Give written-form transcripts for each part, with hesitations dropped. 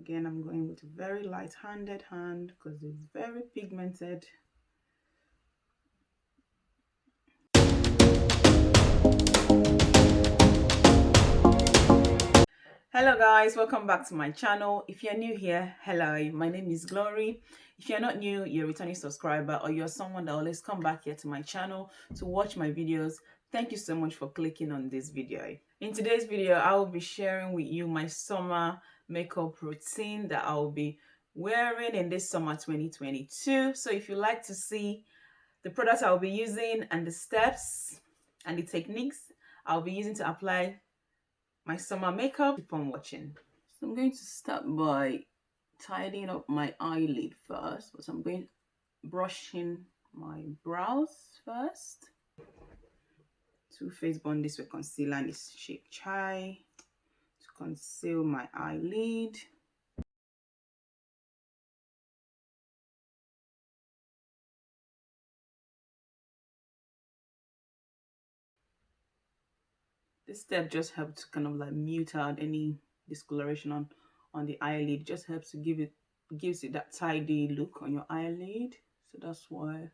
Again, I'm going with a very light-handed hand because it's very pigmented. Hello guys, welcome back to my channel. If you're new here, hello, my name is Glory. If you're not new, you're a returning subscriber, or you're someone that always come back here to my channel to watch my videos, thank you so much for clicking on this video. In today's video, I will be sharing with you my summer makeup routine that I will be wearing in this summer 2022. So if you like to see the products I'll be using and the steps and the techniques I'll be using to apply my summer makeup, keep on watching. So I'm going to start by tidying up my eyelid first. So I'm going brushing my brows first. Toofaced Bond This Way concealer in this shade Chai to conceal my eyelid. This step just helps to kind of like mute out any discoloration on the eyelid. Just helps to gives it that tidy look on your eyelid. So that's why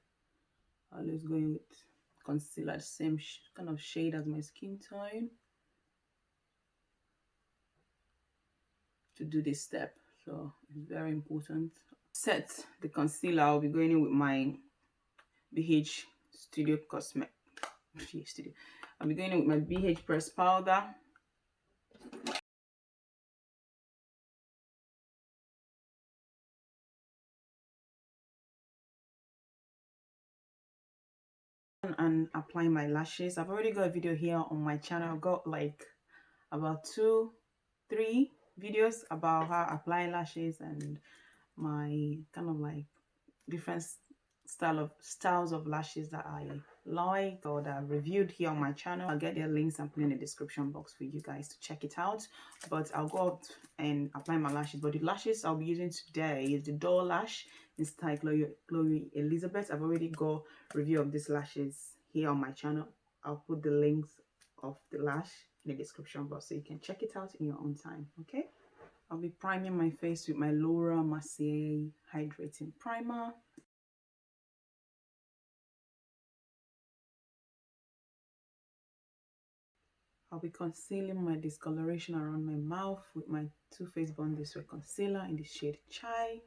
I always go with concealer, the same kind of shade as my skin tone, to do this step. So it's very important. Set the concealer. I'll be going in with my BH Studio Cosmetic. I'll be going in with my BH Press Powder. And applying my lashes. I've already got a video here on my channel. I've got like about 2-3 videos about how I apply lashes and my kind of like different styles of lashes that I like or that I reviewed here on my channel. I'll get their links and put in the description box for you guys to check it out. But I'll go out and apply my lashes. But the lashes I'll be using today is the Doll Lash in style Chloe Elizabeth. I've already got review of these lashes here on my channel. I'll put the links of the lash in the description box so you can check it out in your own time. Okay, I'll be priming my face with my Laura Mercier Hydrating Primer. I'll be concealing my discoloration around my mouth with my Too Faced Bond This Way concealer in the shade Chai.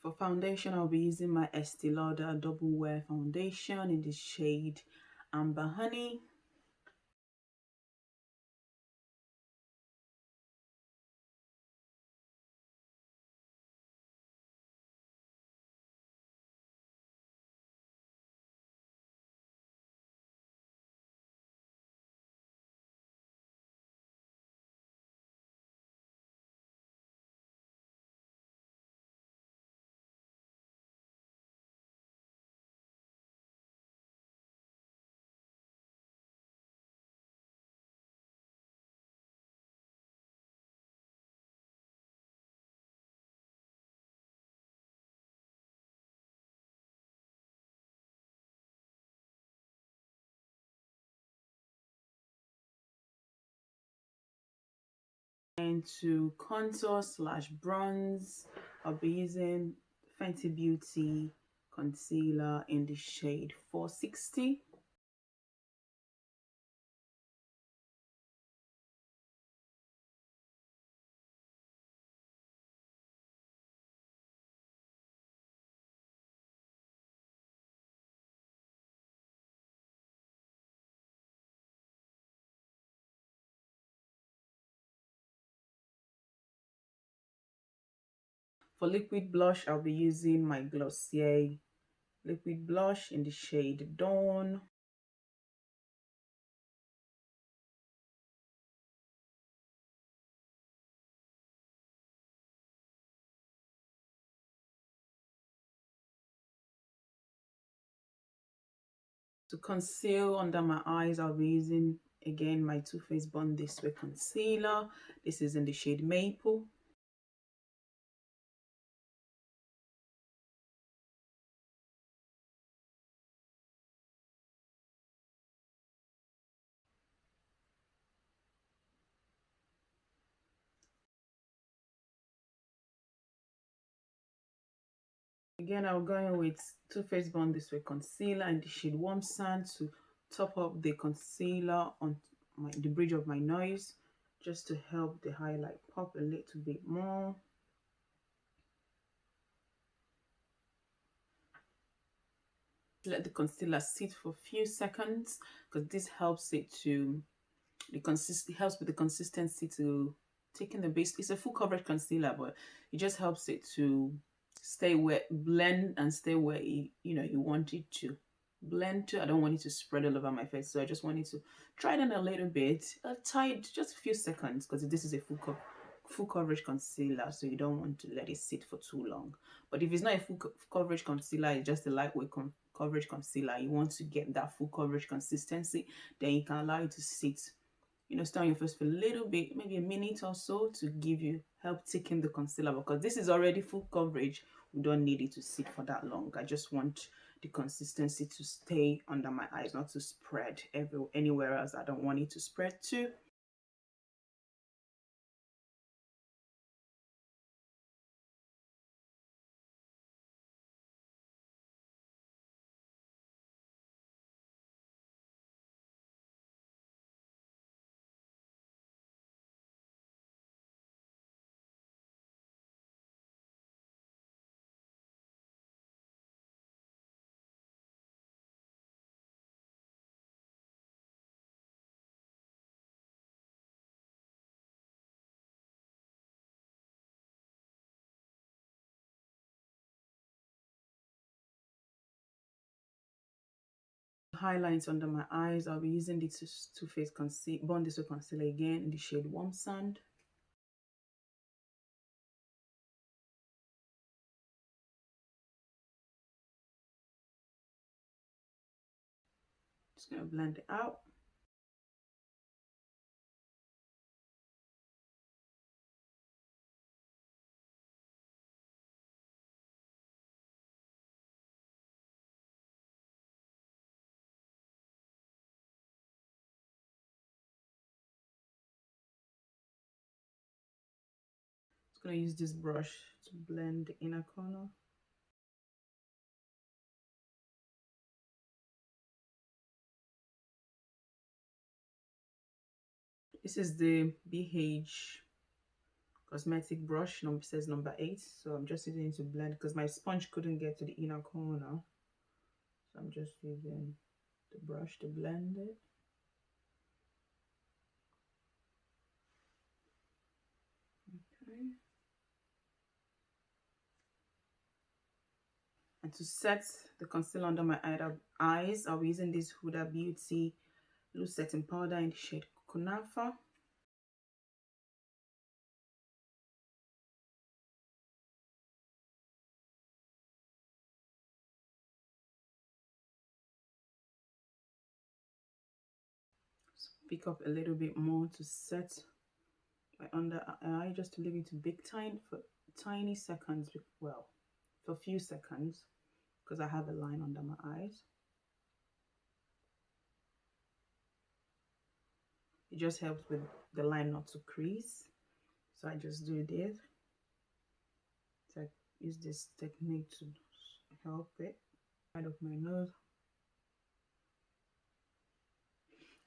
For foundation, I'll be using my Estee Lauder Double Wear Foundation in the shade Amber Honey. And to contour slash bronze, I'll be using Fenty Beauty concealer in the shade 460. For liquid blush, I'll be using my Glossier liquid blush in the shade Dawn. To conceal under my eyes, I'll be using again my Too Faced Born This Way concealer. This is in the shade Maple. Again, I'm going with Too Faced Born This Way concealer in the shade Warm Sand to top up the concealer on the bridge of my nose, just to help the highlight pop a little bit more. Let the concealer sit for a few seconds, because this helps it to it helps with the consistency to take in the base. It's a full coverage concealer, but it just helps it to stay where, blend and stay where you want it to blend to. I don't want it to spread all over my face, so I just want it to dry it in a little bit, tight, just a few seconds, because this is a full coverage concealer, so you don't want to let it sit for too long. But if it's not a full coverage concealer, it's just a lightweight coverage concealer, you want to get that full coverage consistency, then you can allow it to sit, stay on your face for a little bit, maybe a minute or so, to help take in the concealer, because this is already full coverage. We don't need it to sit for that long. I just want the consistency to stay under my eyes, not to spread anywhere else. I don't want it to spread too. Highlights under my eyes, I'll be using the Too Faced Born This Way concealer again in the shade Warm Sand. Just gonna blend it out. Just gonna use this brush to blend the inner corner. This is the BH cosmetic brush, says number 8, so I'm just using it to blend, because my sponge couldn't get to the inner corner, so I'm just using the brush to blend it. Okay. And to set the concealer under my eyes, I'll be using this Huda Beauty loose setting powder in the shade Kunafer. Pick up a little bit more to set my under eye, just to leave it to big tiny for tiny seconds, well, for a few seconds, because I have a line under my eyes. It just helps with the line not to crease, so I just do this. So I use this technique to help it. Side of my nose.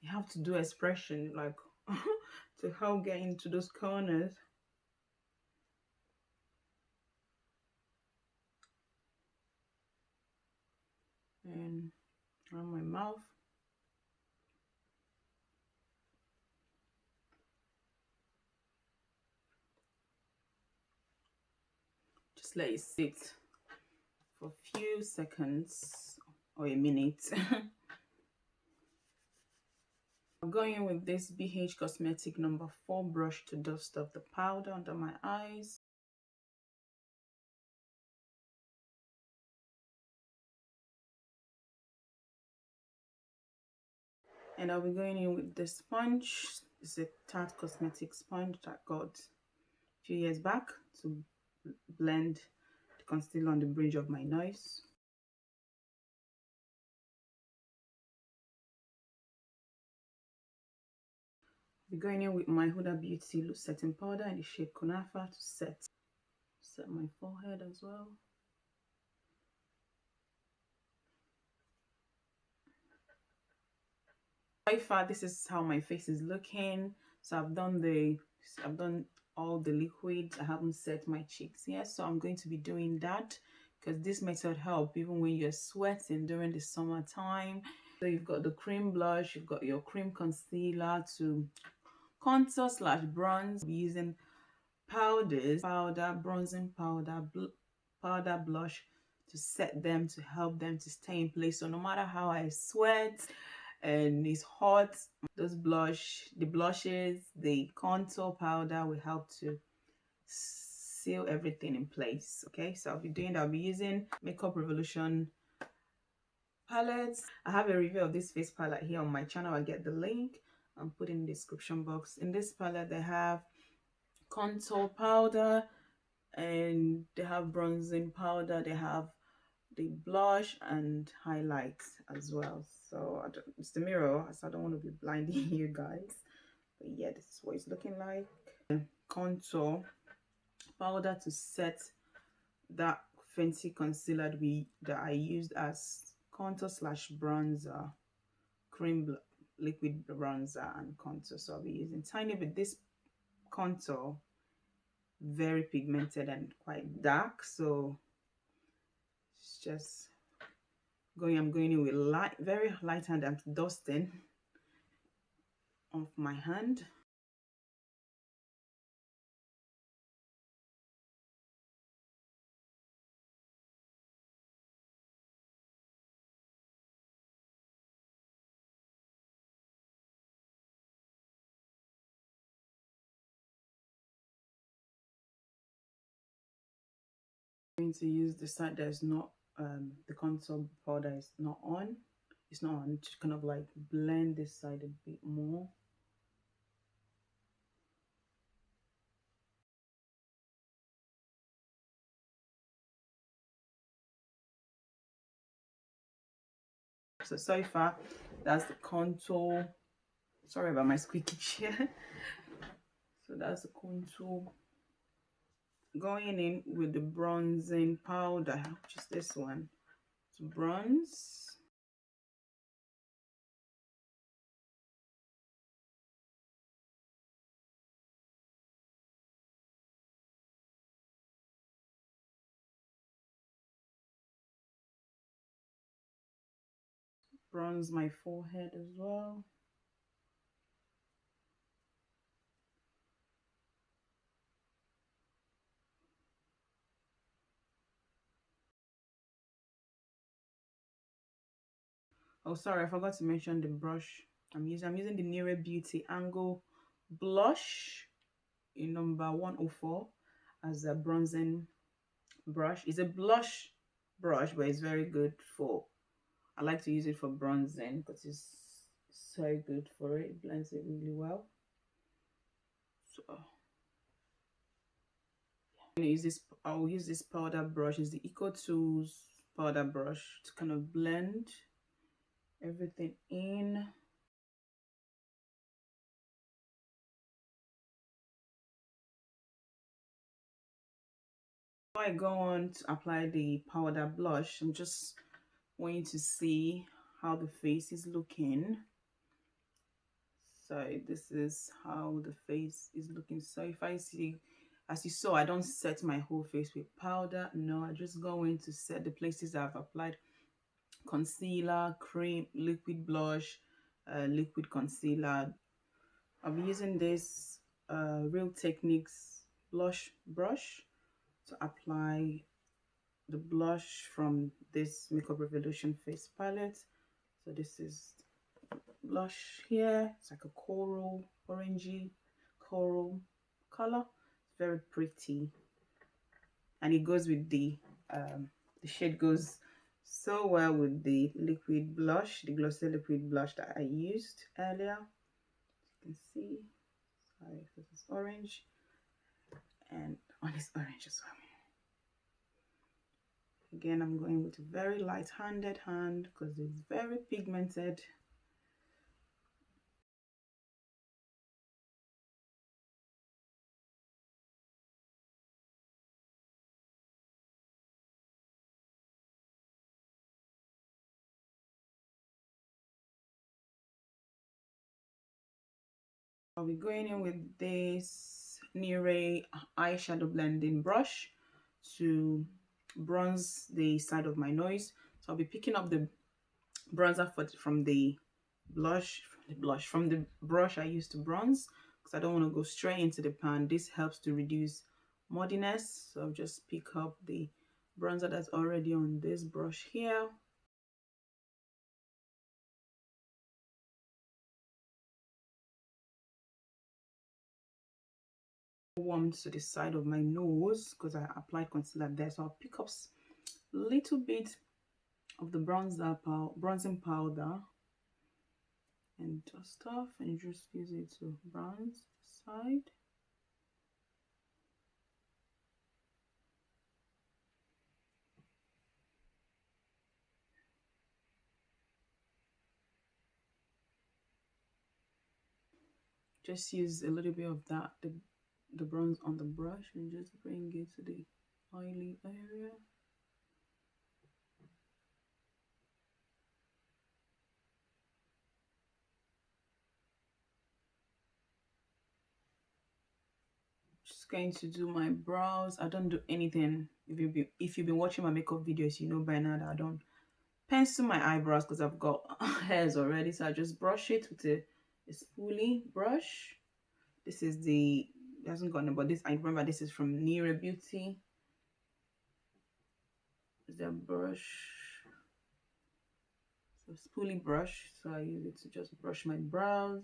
You have to do expression, like to help get into those corners. And around my mouth. Just let it sit for a few seconds or a minute. I'm going in with this BH Cosmetic number 4 brush to dust off the powder under my eyes. And I'll be going in with the sponge. It's a Tarte Cosmetic sponge that I got a few years back to blend the concealer on the bridge of my nose. I'll be going in with my Huda Beauty Loose Setting Powder in the shade Kunafer to set my forehead as well. So far, this is how my face is looking. So I've done all the liquids. I haven't set my cheeks yet, so I'm going to be doing that because this method helps even when you're sweating during the summertime. So you've got the cream blush, you've got your cream concealer to contour slash bronze. I'll be using bronzing powder, powder blush to set them, to help them to stay in place. So no matter how I sweat and it's hot, the blushes, the contour powder will help to seal everything in place. Okay, so I'll be using Makeup Revolution palettes. I have a review of this face palette here on my channel. I'll get the link and put in the description box. In this palette they have contour powder and they have bronzing powder, they have the blush and highlights as well. So it's the mirror, so I don't want to be blinding you guys, but yeah, this is what it's looking like. Contour powder to set that fancy concealer that I used as contour slash bronzer, liquid bronzer and contour. So I'll be using tiny bit. This contour very pigmented and quite dark, so it's just I'm going in with very light hand. I'm dusting off my hand. I'm going to use the side that's not the contour powder is not on. It's not on. Just kind of like blend this side a bit more. So far, that's the contour. Sorry about my squeaky chair. So that's the contour. Going in with the bronzing powder, which is this one, to bronze. Bronze my forehead as well. Oh, sorry, I forgot to mention the brush I'm using. I'm using the GrB&x Angle Blush in number 104 as a bronzing brush. It's a blush brush, but it's very good for, I like to use it for bronzing because it's so good for it. It blends it really well. So I'll use this powder brush. It's the Eco Tools powder brush to kind of blend everything in. Before I go on to apply the powder blush, I'm just wanting to see how the face is looking. So this is how the face is looking. So if I see, as you saw, I don't set my whole face with powder. No, I just go in to set the places I've applied concealer, cream, liquid blush, liquid concealer. I'll be using this Real Techniques blush brush to apply the blush from this Makeup Revolution face palette. So this is blush here. It's like a coral, orangey coral color. It's very pretty, and it goes with the shade goes so well with the liquid blush, the glossy liquid blush that I used earlier. You can see, sorry, this is orange, and one is orange as well. Again, I'm going with a very light-handed hand because it's very pigmented. I'll be going in with this Nire eyeshadow blending brush to bronze the side of my nose. So I'll be picking up the bronzer from the from the brush I used to bronze, because I don't want to go straight into the pan. This helps to reduce muddiness. So I'll just pick up the bronzer that's already on this brush here. Warm to the side of my nose because I applied concealer there. So I'll pick up a little bit of the bronzing powder and dust off and just use it to bronze the side. Just use a little bit of that, the bronze on the brush, and just bring it to the oily area. Just going to do my brows. I don't do anything. If you've been watching my makeup videos, you know by now that I don't pencil my eyebrows because I've got hairs already. So I just brush it with a spoolie brush. This is it hasn't got but this, I remember this is from Nira Beauty. The brush, so spoolie brush. So I use it to just brush my brows.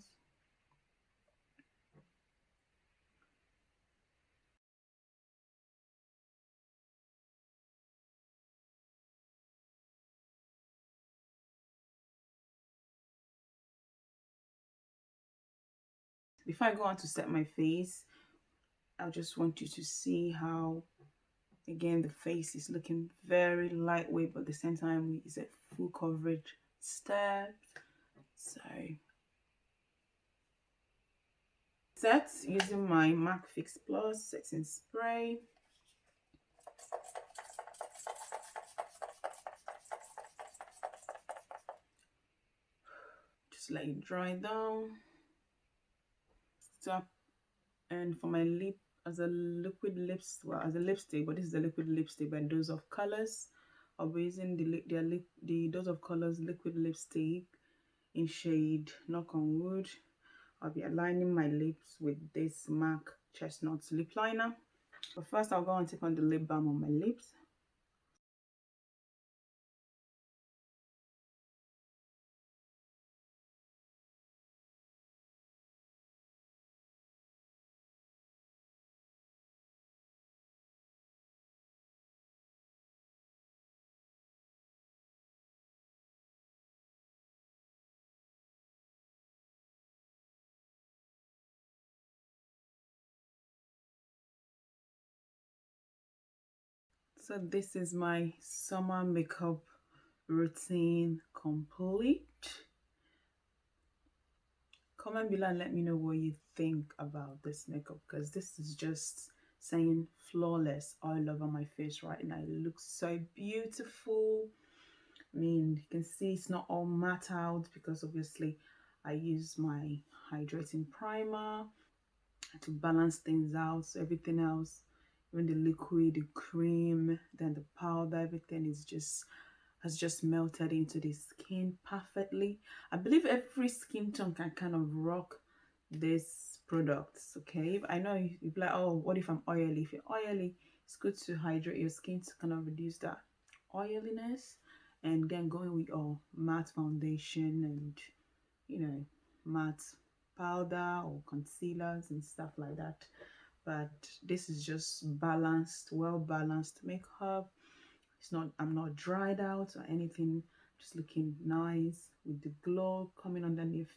Before I go on to set my face, I just want you to see how, again, the face is looking very lightweight, but at the same time it's a full coverage step. So set using my MAC Fix Plus setting spray. Just let it dry down. Stop. And for my lip, as a liquid lips, well, as a lipstick, but this is a liquid lipstick by Dose of Colors. I'll be using the Dose of Colors liquid lipstick in shade Knock on Wood. I'll be aligning my lips with this MAC Chestnut lip liner. But first, I'll go and take on the lip balm on my lips. So this is my summer makeup routine complete. Comment below and let me know what you think about this makeup, because this is just saying flawless all over my face right now. It looks so beautiful. I mean, you can see it's not all matte out because obviously I use my hydrating primer to balance things out. So everything else, even the liquid, the cream, then the powder, everything is just has just melted into the skin perfectly. I believe every skin tone can kind of rock this product. Okay, I know you'd be like, oh, what if I'm oily? If you're oily, it's good to hydrate your skin to kind of reduce that oiliness, and then going with your matte foundation and, you know, matte powder or concealers and stuff like that. But this is just balanced, well balanced makeup. I'm not dried out or anything, just looking nice with the glow coming underneath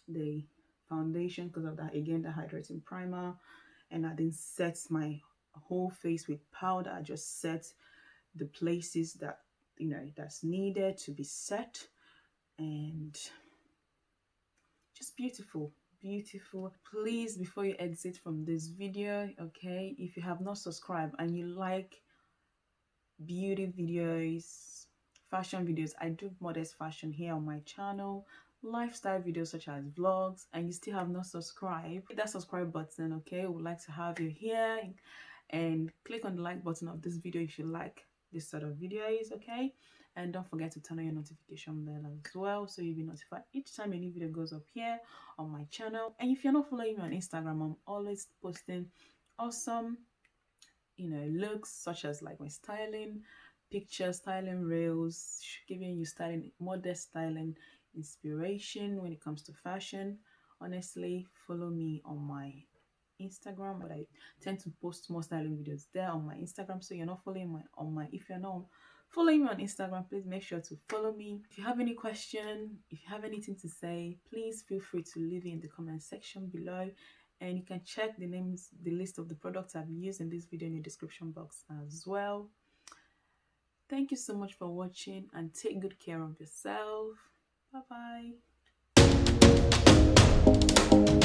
the foundation because of that, again, the hydrating primer. And I didn't set my whole face with powder. I just set the places that, you know, that's needed to be set. And just beautiful, beautiful. Please, before you exit from this video, okay, if you have not subscribed and you like beauty videos, fashion videos, I do modest fashion here on my channel, lifestyle videos such as vlogs, and you still have not subscribed, hit that subscribe button. Okay, we would like to have you here, and click on the like button of this video if you like this sort of videos. Okay, and don't forget to turn on your notification bell as well, so you'll be notified each time a new video goes up here on my channel. And if you're not following me on Instagram, I'm always posting awesome, you know, looks such as like my styling pictures, styling reels, giving you styling, modest styling inspiration when it comes to fashion. Honestly, follow me on my Instagram, but I tend to post more styling videos there on my Instagram. So you're not following if you're not following me on Instagram, please make sure to follow me. If you have any question, if you have anything to say, please feel free to leave it in the comment section below. And you can check the list of the products I've used in this video in the description box as well. Thank you so much for watching, and take good care of yourself. Bye bye.